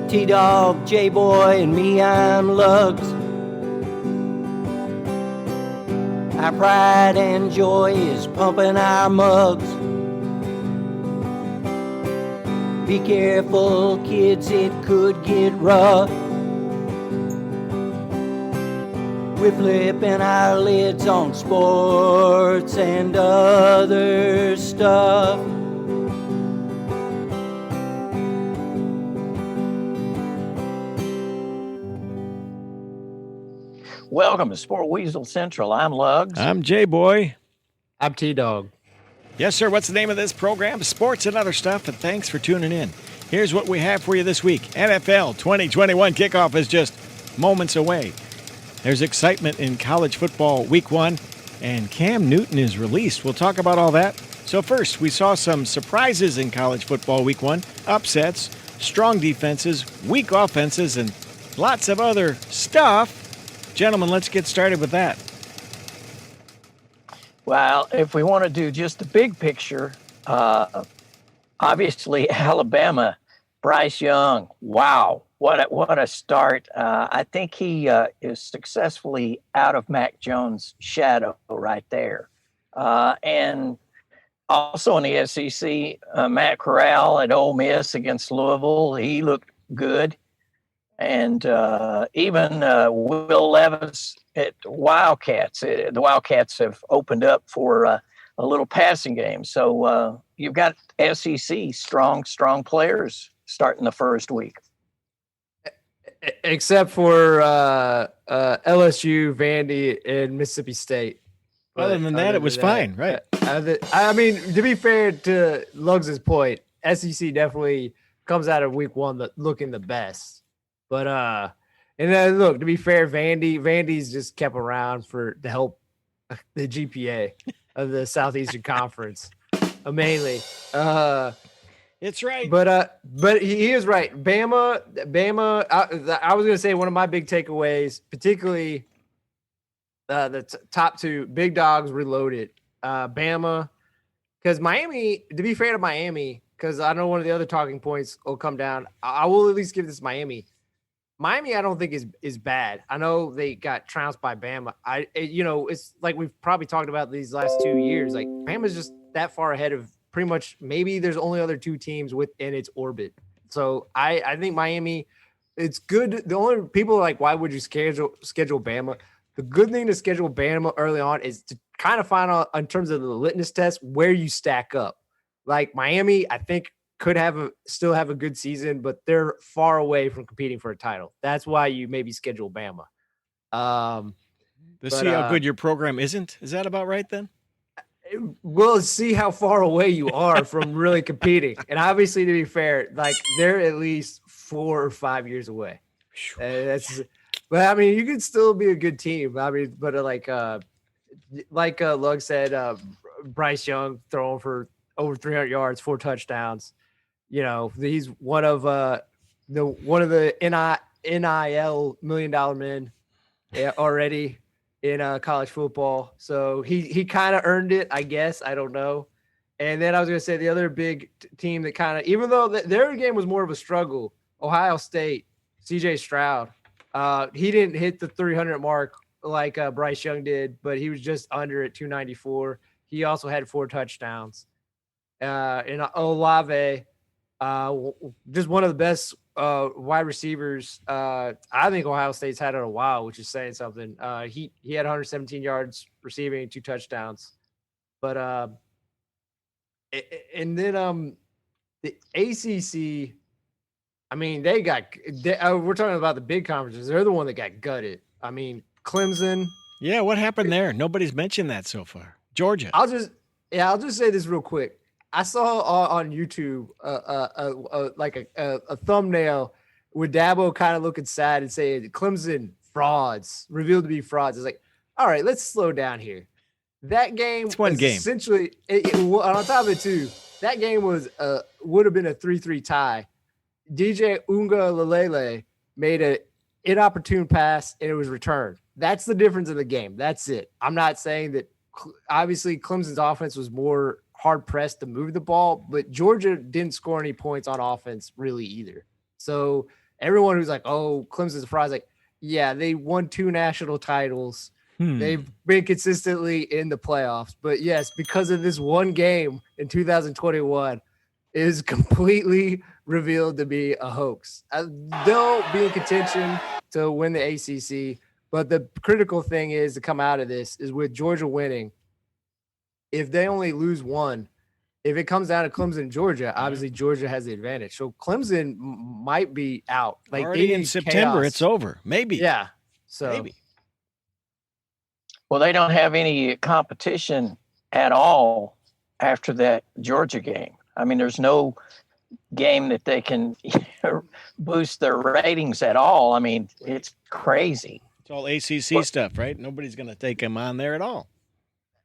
T-Dog, J-Boy, and me, I'm Lugs. Our pride and joy is pumping our mugs. Be careful, kids, it could get rough. We're flipping our lids on sports and other stuff. Welcome to Sport Weasel Central. I'm Lugs. I'm J-Boy. I'm T-Dog. Yes, sir. What's the name of this program? Sports and other stuff, and thanks for tuning in. Here's what we have for you this week. NFL 2021 kickoff is just moments away. There's excitement in college football week 1, and Cam Newton is released. We'll talk about all that. So first, we saw some surprises in college football week 1, upsets, strong defenses, weak offenses, and lots of other stuff. Gentlemen, let's get started with that. Well, if we want to do just the big picture, obviously Alabama, Bryce Young, wow, what a start. I think he is successfully out of Mac Jones' shadow right there. And also in the SEC, Matt Corral at Ole Miss against Louisville, he looked good. And even Will Levis at Wildcats. The Wildcats have opened up for a little passing game. So you've got SEC strong players starting the first week. Except for LSU, Vandy, and Mississippi State. Other than that, it was fine, right? I mean, to be fair to Lugs' point, SEC definitely comes out of week 1 looking the best. But and then look, to be fair, Vandy's just kept around to help the GPA of the Southeastern Conference, mainly. It's right. But he is right. Bama. I was gonna say one of my big takeaways, particularly the top 2 big dogs reloaded. Bama, because Miami. To be fair to Miami, because I know one of the other talking points will come down. I will at least give this Miami. Miami, I don't think is bad. I know they got trounced by Bama. It's like we've probably talked about these last 2 years. Like Bama's just that far ahead of pretty much. Maybe there's only other 2 teams within its orbit. So I think Miami, it's good. The only people are like, why would you schedule Bama? The good thing to schedule Bama early on is to kind of find out in terms of the litmus test where you stack up. Like Miami, I think still have a good season, but they're far away from competing for a title. That's why you maybe schedule Bama. See how good your program isn't? Is that about right then? We'll see how far away you are from really competing. And obviously, to be fair, like they're at least 4 or 5 years away. But I mean, you could still be a good team. I mean, but like Lug said, Bryce Young throwing for over 300 yards, 4 touchdowns. You know, he's one of the NIL $1 million men already in college football. So he kind of earned it, I guess. I don't know. And then I was going to say the other big team that kind of, even though their game was more of a struggle, Ohio State, CJ Stroud, he didn't hit the 300 mark like Bryce Young did, but he was just under at 294. He also had 4 touchdowns. And Olave, just one of the best wide receivers I think Ohio State's had in a while, which is saying something. He had 117 yards receiving and 2 touchdowns. But and then the ACC, I mean, we're talking about the big conferences. They're the one that got gutted. I mean, Clemson. Yeah, what happened there? Nobody's mentioned that so far. Georgia. I'll just say this real quick. I saw on YouTube a thumbnail with Dabo kind of looking sad and saying Clemson frauds, revealed to be frauds. It's like, all right, let's slow down here. That game, it's one game. Essentially, on top of it too, that game would have been a 3-3 tie. DJ Unga made an inopportune pass and it was returned. That's the difference in the game. That's it. I'm not saying that. Obviously, Clemson's offense was more hard-pressed to move the ball, but Georgia didn't score any points on offense really either. So everyone who's like, oh, Clemson's a fraud, like, yeah, they won 2 national titles. They've been consistently in the playoffs. But yes, because of this one game in 2021, is completely revealed to be a hoax. They'll be in contention to win the ACC, but the critical thing is to come out of this is with Georgia winning. If they only lose one, if it comes down to Clemson and Georgia, obviously Georgia has the advantage. So Clemson might be out. Like already in September, it's over. Maybe. Yeah. So maybe. Well, they don't have any competition at all after that Georgia game. I mean, there's no game that they can boost their ratings at all. I mean, it's crazy. It's all ACC stuff, right? Nobody's going to take them on there at all.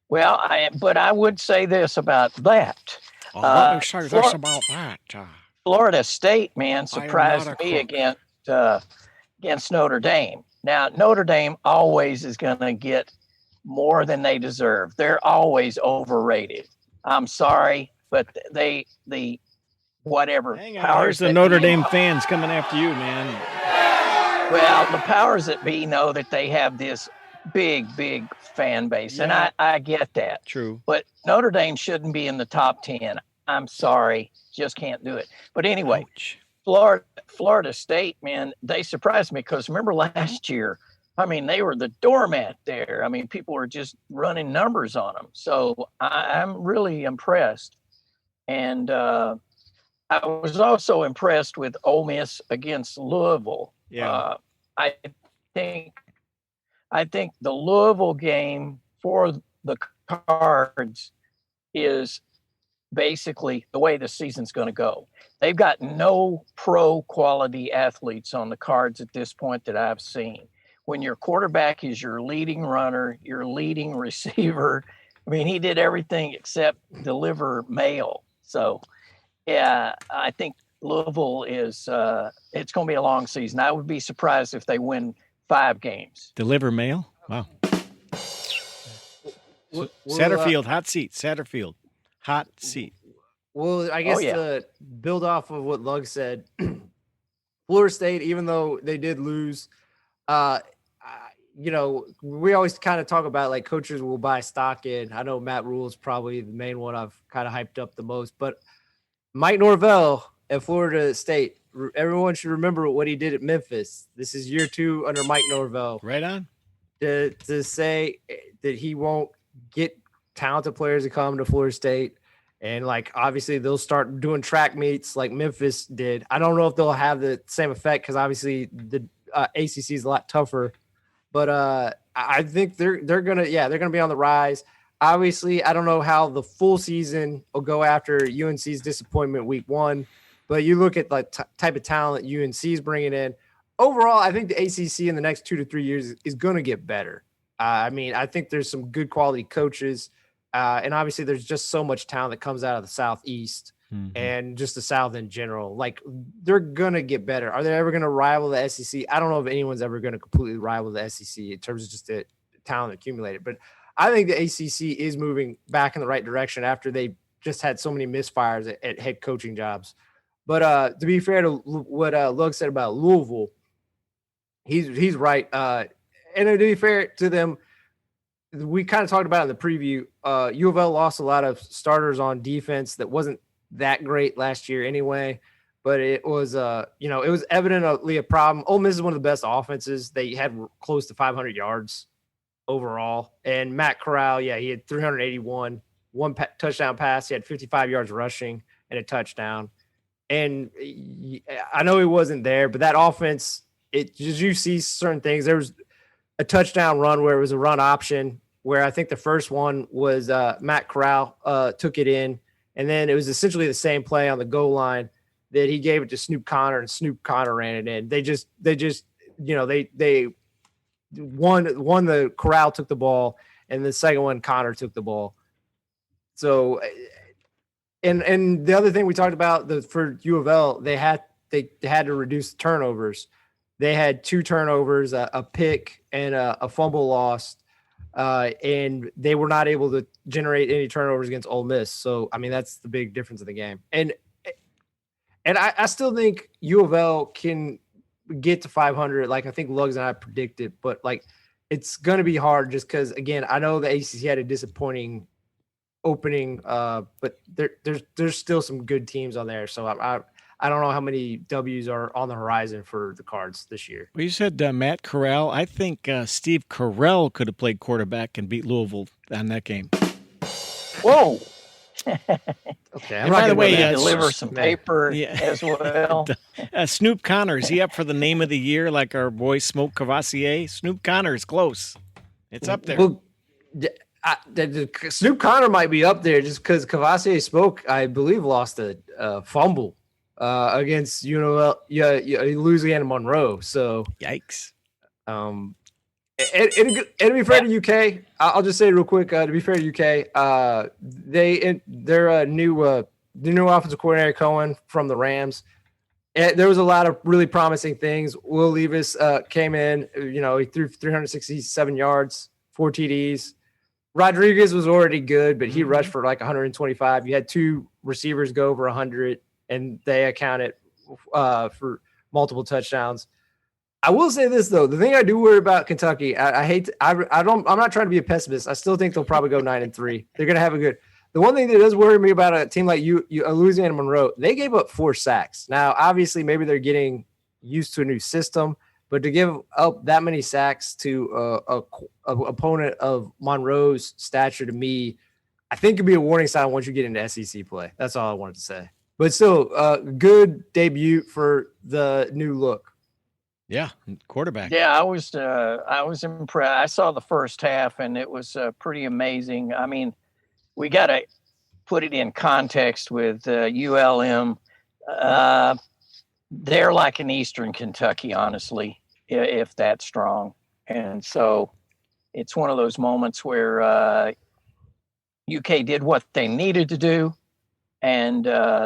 Well, but I would say this about that. Let me say this about that. Florida State, man, surprised me against Notre Dame. Now, Notre Dame always is going to get more than they deserve. They're always overrated. I'm sorry, but the whatever. Hang on, here's the Notre Dame fans coming after you, man. Well, the powers that be know that they have this big fan base, and I get that. True. But Notre Dame shouldn't be in the top 10. I'm sorry, just can't do it. But anyway, Florida State, man, they surprised me because remember last year, I mean, they were the doormat there. I mean, people were just running numbers on them. So I'm really impressed. And I was also impressed with Ole Miss against Louisville. Yeah. I think the Louisville game for the Cards is basically the way the season's going to go. They've got no pro quality athletes on the Cards at this point that I've seen. When your quarterback is your leading runner, your leading receiver, I mean, he did everything except deliver mail. So, yeah, I think Louisville is it's going to be a long season. I would be surprised if they win 5 games. Deliver mail? Wow. Satterfield, hot seat. Satterfield, hot seat. Well, I guess to build off of what Lug said, Florida State, even though they did lose, you know, we always kind of talk about like coaches will buy stock in. I know Matt Rule is probably the main one I've kind of hyped up the most, but Mike Norvell at Florida State, everyone should remember what he did at Memphis. This is year 2 under Mike Norvell. Right on. To say that he won't get talented players to come to Florida State. And like, obviously they'll start doing track meets like Memphis did. I don't know if they'll have the same effect because obviously the ACC is a lot tougher. But I think they're gonna be on the rise. Obviously, I don't know how the full season will go after UNC's disappointment week 1, but you look at like type of talent UNC is bringing in. Overall, I think the ACC in the next 2 to 3 years is going to get better. I mean, I think there's some good quality coaches, and obviously there's just so much talent that comes out of the Southeast and just the South in general. Like, they're going to get better. Are they ever going to rival the SEC? I don't know if anyone's ever going to completely rival the SEC in terms of just the talent accumulated. But I think the ACC is moving back in the right direction after they just had so many misfires at head coaching jobs. But to be fair to what Lug said about Louisville, he's right. And to be fair to them, we kind of talked about it in the preview. U of L lost a lot of starters on defense that wasn't that great last year anyway, but it was it was evidently a problem. Ole Miss is one of the best offenses. They had close to 500 yards overall, and Matt Corral, he had 381, one touchdown pass. He had 55 yards rushing and a touchdown. And I know he wasn't there, but that offense, you see certain things. There was a touchdown run where it was a run option, where I think the first one was Matt Corral took it in. And then it was essentially the same play on the goal line that he gave it to Snoop Connor, and Snoop Connor ran it in. They won the Corral took the ball, and the second one Connor took the ball. So, and the other thing we talked about for U of L, they had to reduce turnovers. They had 2 turnovers, a pick and a fumble lost. And they were not able to generate any turnovers against Ole Miss. So, I mean, that's the big difference in the game. And I still think U of L can get to 500, like I think Lugs and I predicted, but like it's going to be hard just because, again, I know the ACC had a disappointing opening, but there's still some good teams on there. So I don't know how many W's are on the horizon for the Cards this year. Well, you said Matt Corral. I think Steve Carell could have played quarterback and beat Louisville on that game. Whoa. Okay. And by the way, deliver some paper as well. Snoop Connor, is he up for the name of the year like our boy Smoke Cavassier? Snoop Connor is close. It's up there. Well, Snoop Connor might be up there just because Cavassier Smoke, I believe, lost a fumble against Louisiana Monroe. So yikes. And to be fair to UK, I'll just say real quick. To be fair to UK, their new offensive coordinator Cohen from the Rams. There was a lot of really promising things. Will Levis came in. He threw 367 yards, 4 TDs. Rodriguez was already good, but he rushed for like 125. You had 2 receivers go over 100, and they accounted for multiple touchdowns. I will say this though, the thing I do worry about Kentucky, I'm not trying to be a pessimist. I still think they'll probably go 9-3. They're going to have a good. The one thing that does worry me about a team like Louisiana Monroe, they gave up 4 sacks. Now, obviously, maybe they're getting used to a new system, but to give up that many sacks to a opponent of Monroe's stature, to me, I think could be a warning sign once you get into SEC play. That's all I wanted to say. But still, good debut for the new look. Yeah, quarterback. Yeah, I was impressed. I saw the first half, and it was pretty amazing. I mean, we got to put it in context with ULM. They're like an Eastern Kentucky, honestly, if that's strong. And so it's one of those moments where UK did what they needed to do, and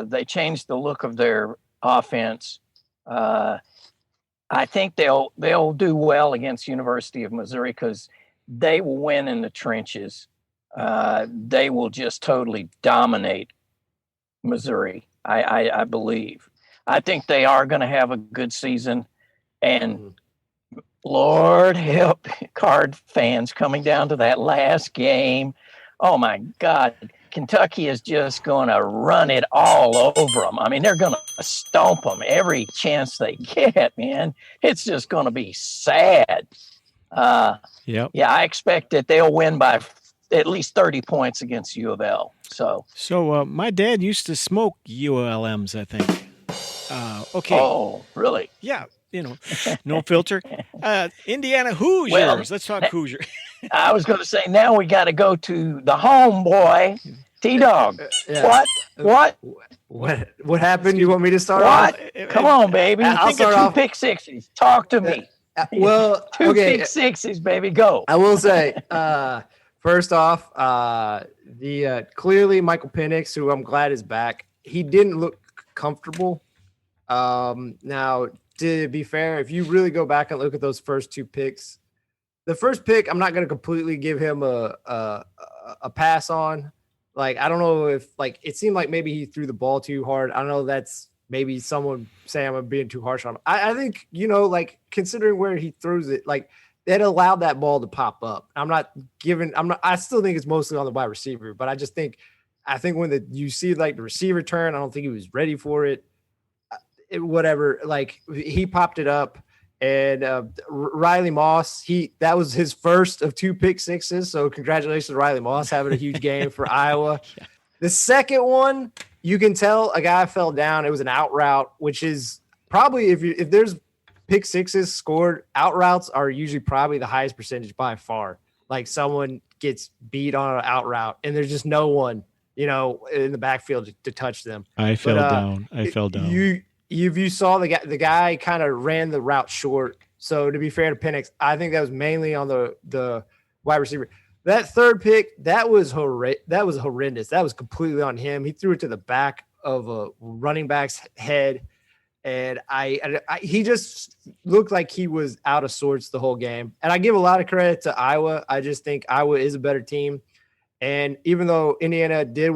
they changed the look of their offense. I think they'll do well against University of Missouri because they will win in the trenches. They will just totally dominate Missouri, I believe. I think they are going to have a good season. And Lord help Card fans coming down to that last game. Oh, my God. Kentucky is just going to run it all over them. I mean, they're going to stomp them every chance they get, man. It's just going to be sad. Yeah, I expect that they'll win by at least 30 points against U of L. So my dad used to smoke ULMs, I think. Okay. Oh, really? Yeah. No filter. Indiana Hoosiers. Well, let's talk Hoosier. I was going to say, now we got to go to the homeboy, T-Dog. Yeah. What happened? You want me to start off? Come on, baby. I'll Think of start 2 pick sixes. Talk to me. Well, 2 pick sixes, baby. Go. I will say, first off, clearly Michael Penix, who I'm glad is back, he didn't look comfortable. Now, to be fair, if you really go back and look at those first 2 picks, the first pick, I'm not going to completely give him a pass on. Like, I don't know if, like, it seemed like maybe he threw the ball too hard. I don't know. That's maybe someone saying I'm being too harsh on him. I think, like, considering where he throws it, like, that allowed that ball to pop up. I still think it's mostly on the wide receiver, but I think when you see, like, the receiver turn, I don't think he was ready for it. Whatever, like, he popped it up. And Riley Moss, that was his first of 2 pick sixes. So congratulations to Riley Moss having a huge game for Iowa. Yeah. The second one, you can tell a guy fell down. It was an out route, which is probably, if there's pick sixes scored, out routes are usually probably the highest percentage by far. Like, someone gets beat on an out route and there's just no one, in the backfield to touch them. I fell down. You saw the guy kind of ran the route short. So to be fair to Penix, I think that was mainly on the wide receiver. That third pick, that was horrendous. That was completely on him. He threw it to the back of a running back's head, and he just looked like he was out of sorts the whole game. And I give a lot of credit to Iowa. I just think Iowa is a better team. And even though Indiana did